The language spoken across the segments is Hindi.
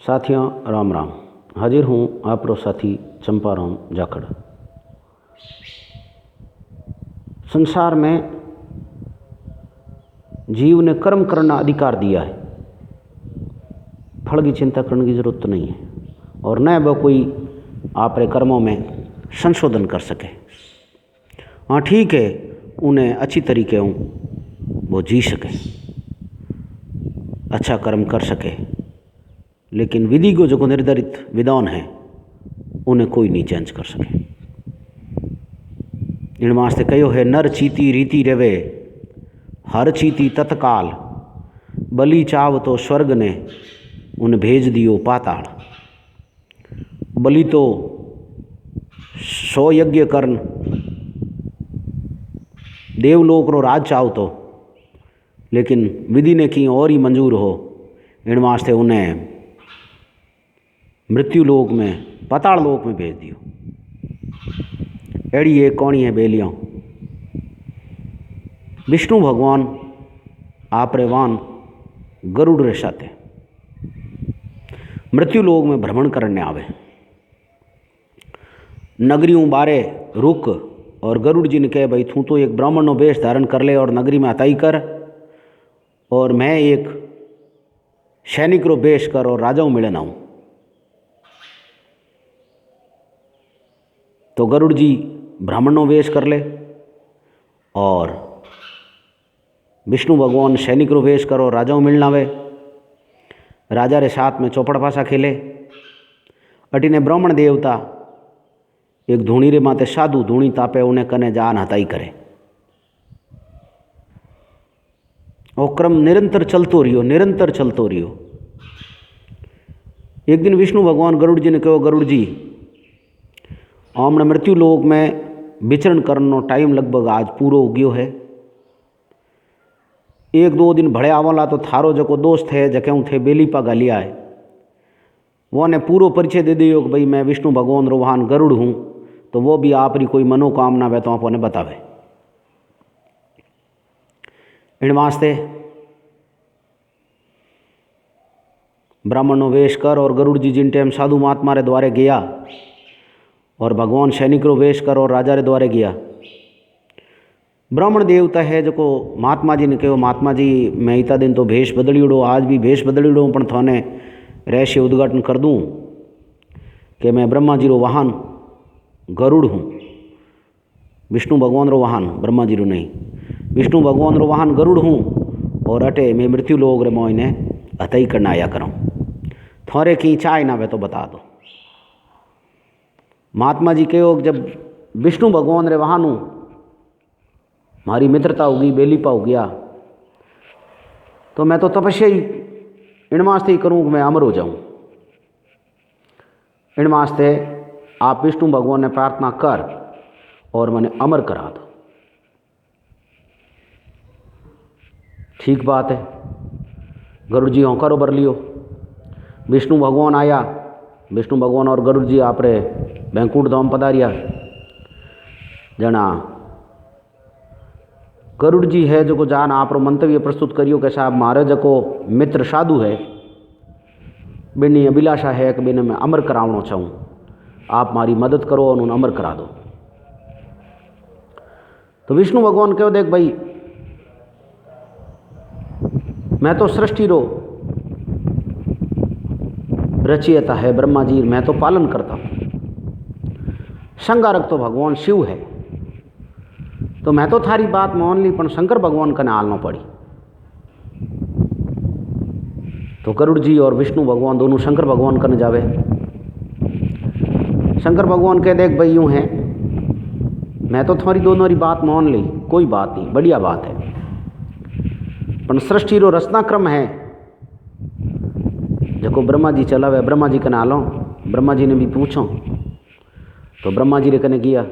साथियों राम राम। हाजिर हूँ आपरो साथी चंपाराम जाखड़। संसार में जीव ने कर्म करना अधिकार दिया है, फल की चिंता करने की जरूरत नहीं है, और न वह कोई आपरे कर्मों में संशोधन कर सके। हाँ ठीक है, उन्हें अच्छी तरीके वो जी सके, अच्छा कर्म कर सके, लेकिन विधि को जो निर्धारित विधान है उन्हें कोई नहीं चेंज कर सके। इन वास्ते कहो है, नर चीती रीति रवे, हर चीती तत्काल, बलि चाव तो स्वर्ग ने उन भेज दियो पाताल। बलि तो 100 यज्ञ करन, देवलोक रो राज चाव तो, लेकिन विधि ने की और ही मंजूर हो, इन वास्ते उन्हें मृत्यु लोक में, पाताल लोक में भेज दियो। एड़ी एक कौनी है बेलियों। विष्णु भगवान आपरे वान गरुड़ रे साथे मृत्यु लोक में भ्रमण करने आवे। नगरियों बारे रुक, और गरुड़ जी ने कहे, भाई तू तो एक ब्राह्मण नो वेश धारण कर ले और नगरी में अताई कर, और मैं एक सैनिक रो वेश कर और राजाओं मिलन आऊँ। तो गरुड़ जी ब्राह्मण नो वेश कर ले और विष्णु भगवान सैनिक रो वेश कर और राजाओं मिलना वे। राजा रे साथ में चौपड़ पासा खेले। अटीने ब्राह्मण देवता एक धूणी रे माते साधु धूणी तापे उन्हें कने जान हताई करे। और क्रम निरंतर चलतो रहियो। एक दिन विष्णु भगवान गरुड़ जी ने कहो, गरुड़ जी हमने मृत्यु लोक में विचरण करनो टाइम लगभग आज पूरो हो गयो है। 1-2 दिन भड़े आवला तो थारो जको दोस्त है जके थे बेली पा गालिया है, वो ने पूरो परिचय दे दियो कि भाई मैं विष्णु भगवान रो वाहन गरुड़ हूँ, तो वो भी आपरी कोई मनोकामना वे तो आपने बतावे। इन वास्ते ब्राह्मण वेश कर और गरुड़ जी जिन टाइम साधु महात्मा रे द्वारे गया और भगवान सैनिक रो वेश कर और राजा रे द्वारे गया। ब्राह्मण देवता है जो को महात्मा जी ने कहो, महात्मा जी मैं इतना दिन तो भेष बदलियोड़ो, आज भी भेष बदलियोड़ो, पण थाने रहस्य उद्घाटन कर दूँ कि मैं ब्रह्मा जी रो वाहन गरुड़ हूँ। विष्णु भगवान रो वाहन, ब्रह्मा जी रो नहीं, विष्णु भगवान रो वाहन गरुड़ हूँ, और अटे मैं मृत्यु लोक रे मोइने अतई करना आया करूँ। थोड़े की चाय ना वे तो बता दो। महात्मा जी कहो, जब विष्णु भगवान रे वाहन हूँ, हमारी मित्रता होगी, बेलीपा हो गया, तो मैं तो तपस्या ही इन वास्ते ही करूँ कि मैं अमर हो जाऊँ। इन वास्ते आप विष्णु भगवान ने प्रार्थना कर और मैंने अमर करा दो। ठीक बात है, गरुड़ जी होकर उबर लियो। विष्णु भगवान आया, विष्णु भगवान और गरुड़ जी आप रे बैंकुट धाम पधारिया। जना गरुड़ जी है जो को जान आप मंतव्य प्रस्तुत करियो कि साहब मारे जो को मित्र साधु है, बिनी अभिलाषा है कि बिने मैं अमर करावना चाहूँ, आप मारी मदद करो और उन्हें अमर करा दो। तो विष्णु भगवान कहो, देख भाई मैं तो सृष्टि रो रचयिता है ब्रह्मा जी, मैं तो पालन करता हूँ। संगारक तो भगवान शिव है, तो मैं तो थारी बात मान ली, पर शंकर भगवान का नालना पड़ी। तो गरुड़ जी और विष्णु भगवान दोनों शंकर भगवान करने जावे। शंकर भगवान कह, देख भाई यूँ है, मैं तो थारी दोनों री बात मान ली, कोई बात नहीं, बढ़िया बात है, पर सृष्टि रो रचना क्रम है जो ब्रह्मा जी चलावे, ब्रह्मा जी कने आलो। ब्रह्मा जी ने भी पूछो, तो ब्रह्मा जी रे कने गया।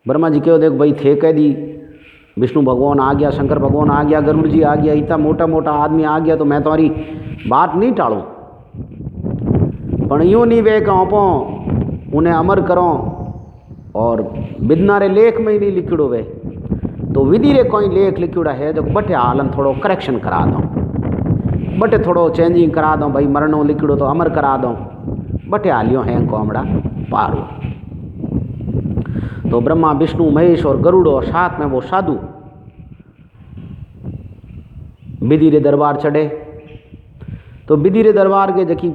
ब्रह्मा जी कहो, देख भाई थे कह दी, विष्णु भगवान आ गया, शंकर भगवान आ गया, गरुड़ जी आ गया, इतना मोटा मोटा आदमी आ गया, तो मैं तुम्हारी बात नहीं टालूँ, पर यूँ नहीं वे कहो उन्हें अमर करो और विद्ना रे लेख में ही नहीं लिखिड़ो वे, तो विधि रे कोई लेख लिखिड़ा है जो बटे हालन थोड़ो करेक्शन करा दो। बटे थोड़ो चेंजिंग करा दो भाई, मरणों लिखड़ो तो अमर करा दो, बटे हालियो हैं कोमड़ा पारो। तो ब्रह्मा विष्णु महेश और गरुड़ और साथ में वो साधु विधि रे दरबार चढ़े। तो विधि रे दरबार के जकी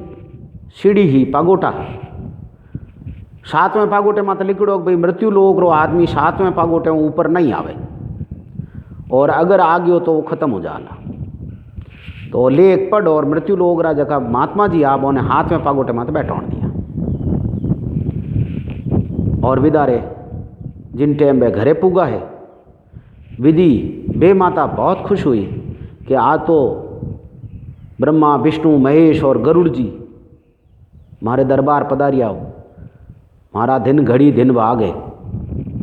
सीढ़ी ही पागोटा, 7वें पागोटे माते लिखड़ो भाई मृत्यु लोक रो आदमी 7वें पागोटे ऊपर नहीं आवे, और अगर आ गयो तो वो खत्म हो जाला। तो लेख पढ़ और मृत्यु लोक रा जका महात्मा जी आप उन्हें 7वें पागोटे माते बैठा दिया। और विदारे जिन टाइम वे घरे पुगा है, विधि बे माता बहुत खुश हुई कि आज तो ब्रह्मा विष्णु महेश और गरुड़ जी मारे दरबार पधारिया हो, मारा दिन घड़ी दिन भागे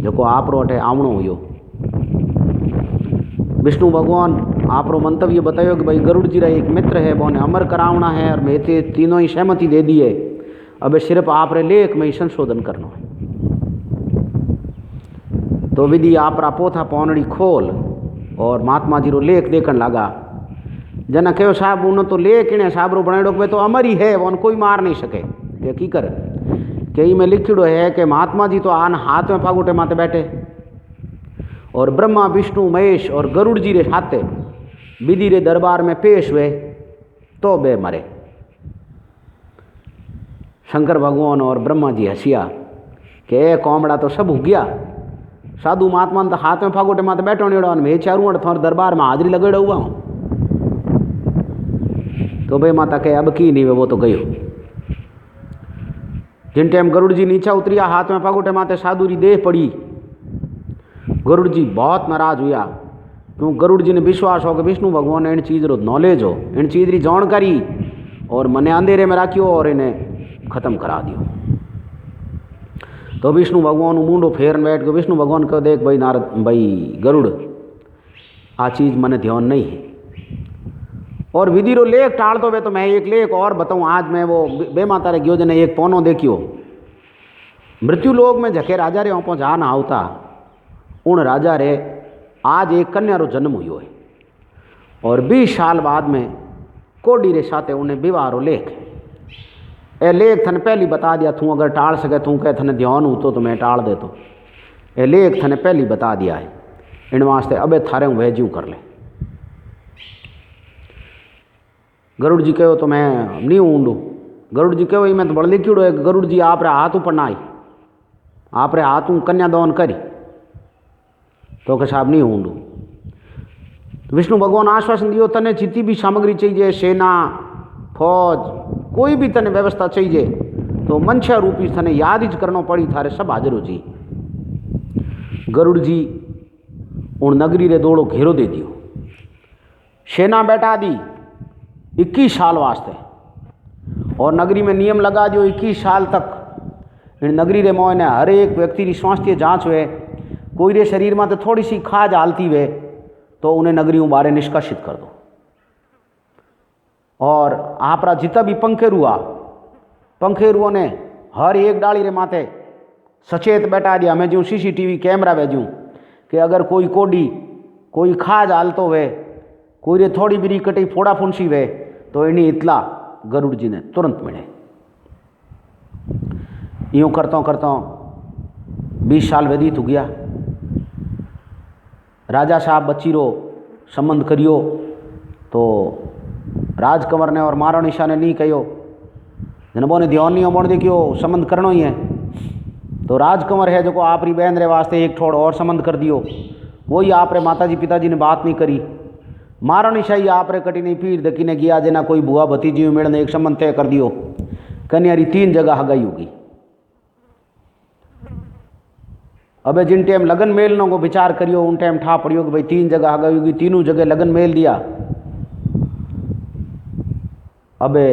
जो आप रोटे आवणो हुयो। विष्णु भगवान आप रो मंतव्य बतायो कि भाई गरुड़ जी रा एक मित्र है, बोने अमर करावना है और मेरे तीनों ही सहमति दे दी है, अब सिर्फ आप रे लेख में ही संशोधन करना है। तो विधि आप रा पोथा पौनड़ी खोल और महात्मा जी रो लेख देखन लगा। जना कहो साहब उन तो लेख इन्हें साहब रो बनाड़ो वे तो अमर ही है, वो कोई मार नहीं सके। कि की कर के में लिखिड़ो है कि महात्मा जी तो आन 7वें पागोटे माते बैठे और ब्रह्मा विष्णु महेश और गरुड़ जी रे हाथे विधि रे दरबार में पेश हुए तो बे मरे। शंकर भगवान और ब्रह्मा जी हसिया कि ए कोमड़ा तो सब हो गया, साधु महात्मा तो 7वें फागोटे माते बैठो नहीं, मैं चारूं थोड़े दरबार में हाजिरी लगेड़ा हुआ हूँ। तो भाई माता कहे अब की नहीं वे, वो तो गयो। जिन टाइम गरुड़ जी नीचे उतरिया 7वें फागोटे माते साधु री देह पड़ी, गरुड़ जी बहुत नाराज हुआ, क्यों गरुड़ जी ने विश्वास हो कि विष्णु भगवान ने इन चीज़ रो नॉलेज हो, इन चीज़ री जानकारी और मने अंधेरे में राखियो और इन्हें खत्म करा दियो। तो विष्णु भगवान मुंडो फेरन बैठ के विष्णु भगवान को देख भाई नारद भाई गरुड़ आ चीज़ मने ध्यान नहीं है, और विधि रो लेख टाल दो वे तो मैं एक लेख और बताऊँ। आज मैं वो बेमाता रे गयो जने एक पौनो देखियो, मृत्यु लोक में झके राजा रे ओपो जा ना आवता, उन राजा रे आज एक कन्या रो जन्म हुई है और 20 साल बाद में कोडी रे साथे उन्हें विवाह रो लेख है। ए लेख थने पहली बता दिया, तू अगर टाल सके तू कह थने ध्यान हो तो मैं टाल दे। तो ए लेख थने पहली बता दिया है, इन वास्ते अबे थारे वह ज्यों कर ले। गरुड़ जी कहो तो मैं नहीं ऊँडू, गरुड़ जी कहो मैं तो बड़ लिखिड़ो है, गरुड़ जी आप रे हाथ ऊपर नाई, आप रे हाथ कन्यादान करी, तो कह साहब नहीं ऊँडू। विष्णु भगवान आश्वासन दियो तने जितनी भी सामग्री चाहिए, सेना फौज कोई भी तने व्यवस्था चाहिए तो मंशा रूपी तने याद ही करना पड़ी, थारे सब हाजिर हो जी। गरुड़ जी उन नगरी रे दौड़ो घेरो दे दियो, सेना बैठा दी 21 साल वास्ते, और नगरी में नियम लगा दियो 21 साल तक इन नगरी रे मोह ने हर एक व्यक्ति की स्वास्थ्य जांच हुए, कोई रे शरीर में तो थोड़ी सी खाज हालती वे तो उन्हें नगरियों बारे निष्कासित कर दो। और आपरा जितना भी पंखेरुओं ने हर एक डाली रे माथे सचेत बैठा दिया, मैं जो CCTV कैमरा भेजूँ कि अगर कोई कोडी कोई खाज हालतो वे, कोई रे थोड़ी बिरी कटी फोड़ा फुंसी वे तो इन्हीं इतला गरुड़ जी ने तुरंत मिले। यूँ करता करता 20 साल व्यतीत हो गया। राजा साहब बच्ची रो संबंध करियो तो राजकंवर ने और महारानी शाह ने नहीं कहो, जनबो ने ध्यान नहीं होने देखियो संबंध करना ही है। तो राजकंवर है जो आप री बहन रे वास्ते एक ठोड़ और संबंध कर दियो, वही आप रे माताजी पिताजी ने बात नहीं करी। महारानी शाही आप रे कटी नहीं पीर दकी ने गया जना कोई बुआ भतीजी मेड़ ने एक संबंध तय कर दियो, कन्यारी 3 जगह हगाई होगी। अबे जिन टाइम लगन मेलनों को विचार करियो उन टाइम ठा पड़ियो कि भाई 3 जगह हगाई होगी, तीनों जगह लगन मेल दिया। अबे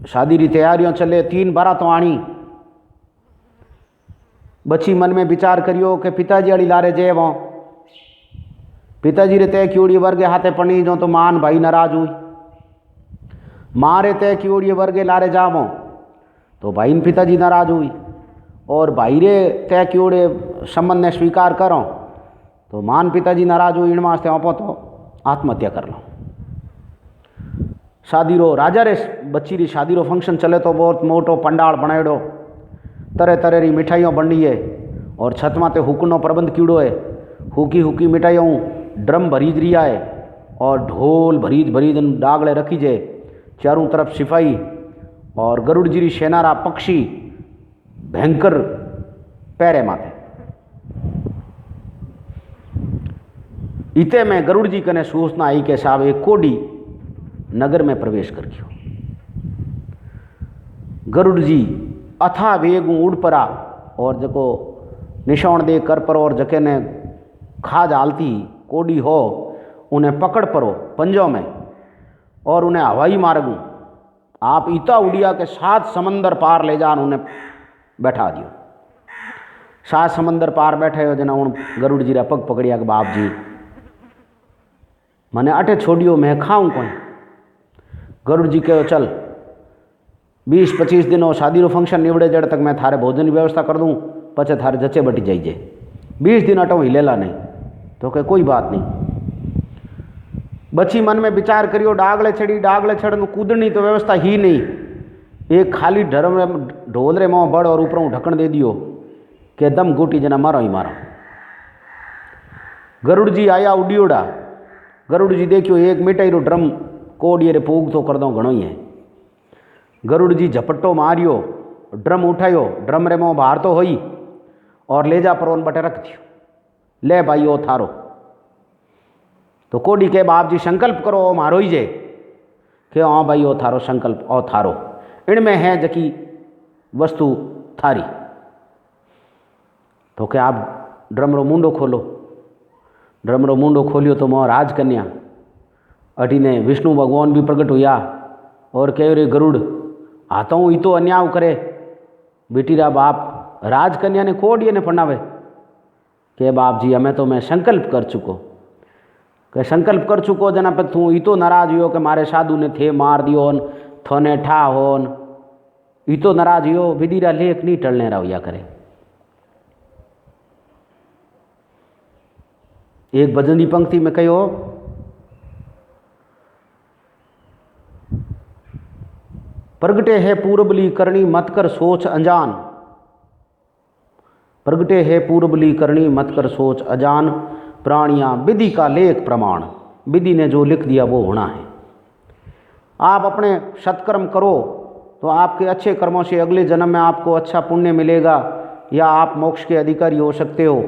शादी री तैयारियों चले, 3 बारात तो आनी। बच्ची मन में विचार करियो कि पिताजी वाली लारे जे वो पिताजी रे तय की वर्गे हाथे पड़ी जो तो मान भाई नाराज हुई, माँ रे तय की वर्गे लारे जावो तो भाई न पिताजी नाराज हुई, और भाई रे तय की संबंध ने स्वीकार करो तो मान पिताजी नाराज हुई। इन वास्ते आपो तो आत्महत्या कर लो। शादी रो राजा रे बच्ची री शादी रो फंक्शन चले तो बहुत मोटो पंडाल बनाएड़ो, तरह तरह री मिठाइयों बनी है और छत माते हुकनो प्रबंध कीड़ो है। हुकी हुकी मिठाइयों ड्रम भरीज रिया है और ढोल भरीज भरीज डागले रखी जे, चारों तरफ सिपाही और गरुड़ जी री सेना रा पक्षी भयंकर पैरे माथे। इते में गरुड़ जी कने सूचना आई के साहब एक कोडी नगर में प्रवेश कर गयो। गरुड़ जी अथा वेग उड़ पड़ा और जको निशान दे कर पर और जके ने खाज आलती कोडी हो उन्हें पकड़ परो पंजों में और उन्हें हवाई मार्ग आप इता उड़िया के 7 समंदर पार ले जान उन्हें बैठा दियो। 7 समंदर पार बैठे हो जना उन गरुड़ जी रा पग पकड़िया के बाप जी मने अटे छोड़ियो मैं खाऊं कौन। गरुड़ जी कहो चल 20-25 दिनों शादी रो फंक्शन निवड़े जड़ तक मैं थारे भोजन की व्यवस्था कर दूँ, पचे थारे जचे बटी जाइए। 20 दिन अटो हिलेला नहीं तो कहे कोई बात नहीं। बची मन में विचार करियो डागले चढ़ कूदनी तो व्यवस्था ही नहीं, एक खाली ढोल रे मोह बड़ और ऊपर ढक्कन दे दियो के दम घूटी जना मारो ही मारो। गरुड़ जी आया उड़ियोड़ा। गरुड़ जी देखियो एक मिठाई रो ड्रम कोडिये रे पूग तो कर दो घणो ही है। गरुड़ जी झपट्टो मारियो, ड्रम उठायो, ड्रम रे मोह बाहर तो होई और ले जा परोन बटे रख दियो। ले भाई ओ थारो। तो कोडी के बाप जी संकल्प करो ओ मारो ही जे के हाँ भाई ओ थारो संकल्प ओ थारो, इनमें है जकी वस्तु थारी। तो क्या आप ड्रम रो मुंडो खोलो। ड्रम रो मुंडो खोलियो तो मोह राजकन्या अटी ने विष्णु भगवान भी प्रकट हुआ और कह रे गरुड़ हाथों ई तो अन्याय करे बेटी रा बाप राजकन्या ने कोडिये ने फनावे के बाप जी हमें तो मैं संकल्प कर चुको के संकल्प कर चुको जना पे तू ई तो नाराज हुयो कि मारे साधु ने थे मार दियो थोने ठा होन ई तो नाराज हुयो विदीरा लेख नहीं टलने रहा करे। एक भजन की पंक्ति में कहो प्रगटे है पूर्वली करनी मत कर सोच अनजान, प्रगटे है पूर्वली करनी मत कर सोच अजान, प्राणियां विधि का लेख प्रमाण, विधि ने जो लिख दिया वो होना है। आप अपने सत्कर्म करो तो आपके अच्छे कर्मों से अगले जन्म में आपको अच्छा पुण्य मिलेगा या आप मोक्ष के अधिकारी हो सकते हो।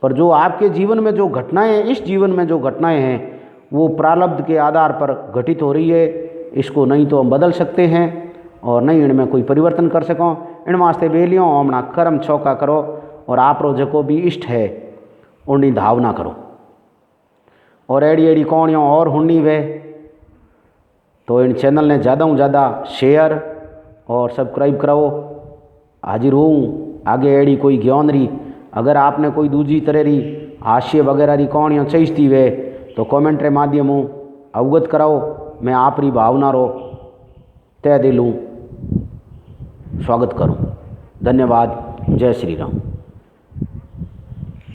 पर जो आपके जीवन में जो घटनाएं, इस जीवन में जो घटनाएं हैं वो प्रारब्ध के आधार पर घटित हो रही है। इसको नहीं तो हम बदल सकते हैं और नहीं इनमें कोई परिवर्तन कर सको। इन वास्ते बेलियों अपना कर्म चौका करो और आप रो जो भी इष्ट है उनकी धावना करो। और एड़ी एड़ी कौनियों और हुन्नी वे तो इन चैनल ने ज़्यादा से ज़्यादा शेयर और सब्सक्राइब कराओ। हाजिर हूँ आगे एड़ी कोई ज्ञान रही। अगर आपने कोई दूसरी तरह री हास्य वगैरह री कहानियाँ चाहिए वे तो कमेंट रे माध्यम अवगत कराओ। मैं आप री भावना रो तय दिलूँ स्वागत करूँ। धन्यवाद। जय श्री राम।